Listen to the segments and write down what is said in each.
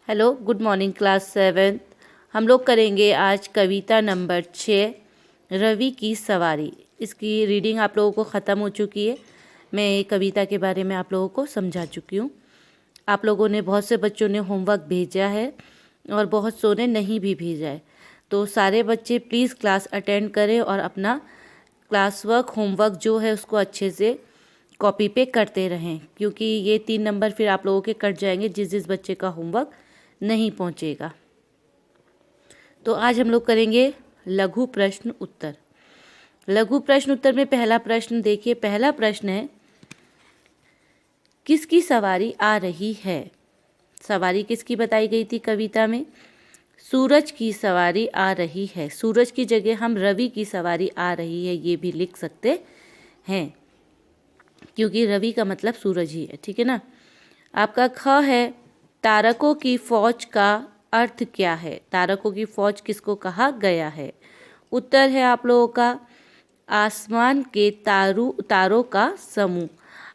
Hello, good morning class 7। हम लोग करेंगे आज कविता नंबर 6 रवि की सवारी। इसकी रीडिंग आप लोगों को ख़त्म हो चुकी है। मैं कविता के बारे में आप लोगों को समझा चुकी हूँ। आप लोगों ने बहुत से बच्चों ने होमवर्क भेजा है और बहुत सौ ने नहीं भी भेजा है। तो सारे बच्चे प्लीज़ क्लास अटेंड करें और अपना क्लास वर्क होमवर्क जो है उसको अच्छे से कॉपी पे करते रहें, क्योंकि ये 3 नंबर फिर आप लोगों के कट जाएंगे जिस बच्चे का होमवर्क नहीं पहुंचेगा। तो आज हम लोग करेंगे लघु प्रश्न उत्तर। लघु प्रश्न उत्तर में पहला प्रश्न देखिए। पहला प्रश्न है, किसकी सवारी आ रही है? सवारी किसकी बताई गई थी कविता में? सूरज की सवारी आ रही है। सूरज की जगह हम रवि की सवारी आ रही है ये भी लिख सकते हैं, क्योंकि रवि का मतलब सूरज ही है। ठीक है ना। आपका ख है, तारकों की फौज का अर्थ क्या है? तारकों की फौज किसको कहा गया है? उत्तर है आप लोगों का आसमान के तारों का समूह।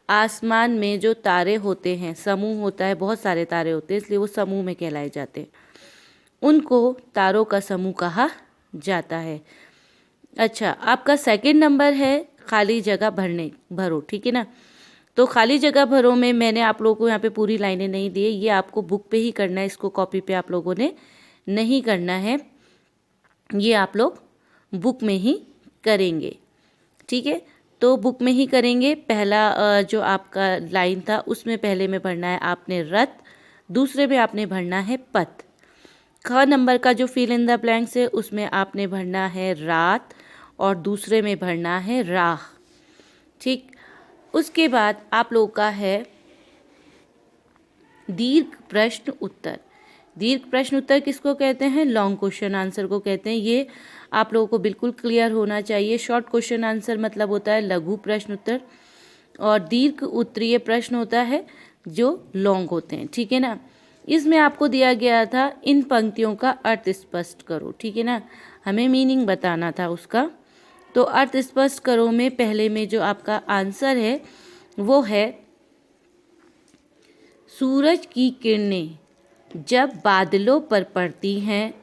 आसमान में जो तारे होते हैं, समूह होता है, बहुत सारे तारे होते हैं, इसलिए वो समूह में कहलाए जाते हैं। उनको तारों का समूह कहा जाता है। अच्छा, आपका सेकंड नंबर है खाली जगह भरो। ठीक है ना। तो खाली जगह भरो में मैंने आप लोगों को यहाँ पे पूरी लाइनें नहीं दी है, ये आपको बुक पे ही करना है, इसको कॉपी पे आप लोगों ने नहीं करना है, ये आप लोग बुक में ही करेंगे। ठीक है, तो बुक में ही करेंगे। पहला जो आपका लाइन था उसमें पहले में भरना है आपने रथ, दूसरे में आपने भरना है पथ। ख नंबर का जो फिल इन द ब्लैंक्स है उसमें आपने भरना है रात और दूसरे में भरना है राह। ठीक, उसके बाद आप लोगों का है दीर्घ प्रश्न उत्तर। दीर्घ प्रश्न उत्तर किसको कहते हैं? लॉन्ग क्वेश्चन आंसर को कहते हैं। ये आप लोगों को बिल्कुल क्लियर होना चाहिए। शॉर्ट क्वेश्चन आंसर मतलब होता है लघु प्रश्न उत्तर, और दीर्घ उत्तरीय प्रश्न होता है जो लॉन्ग होते हैं। ठीक है ना। इसमें आपको दिया गया था इन पंक्तियों का अर्थ स्पष्ट करो। ठीक है ना, हमें मीनिंग बताना था उसका। तो अर्थ स्पष्ट करो में पहले में जो आपका आंसर है वो है, सूरज की किरणें जब बादलों पर पड़ती हैं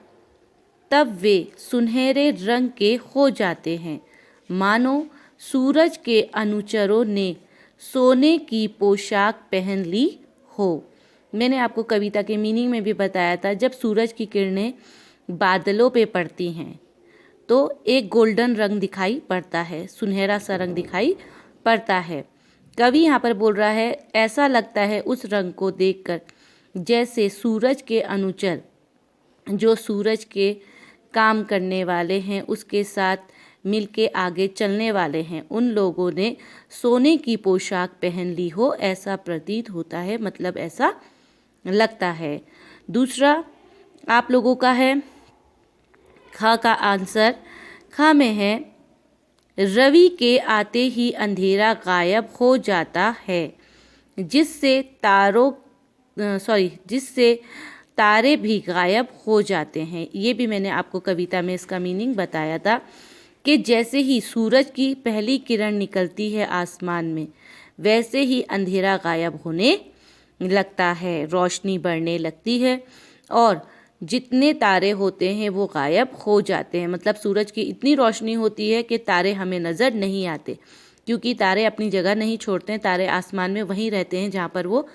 तब वे सुनहरे रंग के हो जाते हैं, मानो सूरज के अनुचरों ने सोने की पोशाक पहन ली हो। मैंने आपको कविता के मीनिंग में भी बताया था, जब सूरज की किरणें बादलों पे पड़ती हैं तो एक गोल्डन रंग दिखाई पड़ता है, सुनहरा सा रंग दिखाई पड़ता है। कवि यहाँ पर बोल रहा है, ऐसा लगता है उस रंग को देखकर जैसे सूरज के अनुचर, जो सूरज के काम करने वाले हैं, उसके साथ मिलके आगे चलने वाले हैं, उन लोगों ने सोने की पोशाक पहन ली हो, ऐसा प्रतीत होता है, मतलब ऐसा लगता है। दूसरा आप लोगों का है ख का आंसर। ख में है, रवि के आते ही अंधेरा गायब हो जाता है, जिससे तारे भी गायब हो जाते हैं। ये भी मैंने आपको कविता में इसका मीनिंग बताया था कि जैसे ही सूरज की पहली किरण निकलती है आसमान में, वैसे ही अंधेरा गायब होने लगता है, रोशनी बढ़ने लगती है और जितने तारे होते हैं वो गायब हो जाते हैं। मतलब सूरज की इतनी रोशनी होती है कि तारे हमें नज़र नहीं आते, क्योंकि तारे अपनी जगह नहीं छोड़ते हैं, तारे आसमान में वहीं रहते हैं जहाँ पर वो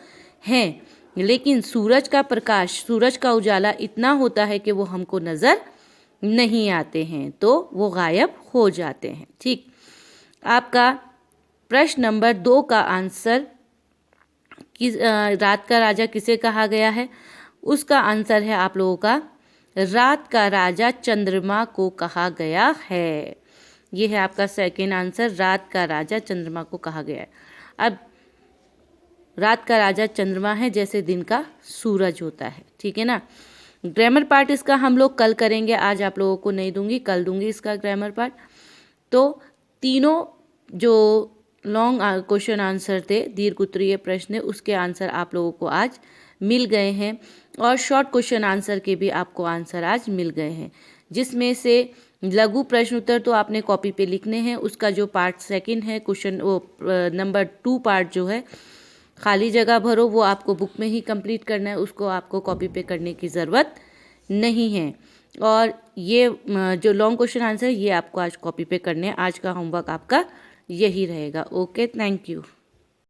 हैं। लेकिन सूरज का प्रकाश, सूरज का उजाला इतना होता है कि वो हमको नज़र नहीं आते हैं, तो वो गायब हो जाते हैं। ठीक, आपका प्रश्न नंबर 2 का आंसर, रात का राजा किसे कहा गया है? उसका आंसर है आप लोगों का, रात का राजा चंद्रमा को कहा गया है। ये है आपका सेकंड आंसर, रात का राजा चंद्रमा को कहा गया है। अब रात का राजा चंद्रमा है जैसे दिन का सूरज होता है। ठीक है ना। ग्रामर पार्ट इसका हम लोग कल करेंगे, आज आप लोगों को नहीं दूंगी, कल दूंगी इसका ग्रामर पार्ट। तो तीनों जो लॉन्ग क्वेश्चन आंसर थे, दीर्घ उत्तरीय प्रश्न, उसके आंसर आप लोगों को आज मिल गए हैं, और शॉर्ट क्वेश्चन आंसर के भी आपको आंसर आज मिल गए हैं, जिसमें से लघु प्रश्न उत्तर तो आपने कॉपी पे लिखने हैं। उसका जो पार्ट सेकंड है, क्वेश्चन वो नंबर 2 पार्ट जो है, खाली जगह भरो, वो आपको बुक में ही कंप्लीट करना है, उसको आपको कॉपी पे करने की ज़रूरत नहीं है। और ये जो लॉन्ग क्वेश्चन आंसर ये आपको आज कॉपी पे करने हैं। आज का होमवर्क आपका यही रहेगा। Okay, thank you.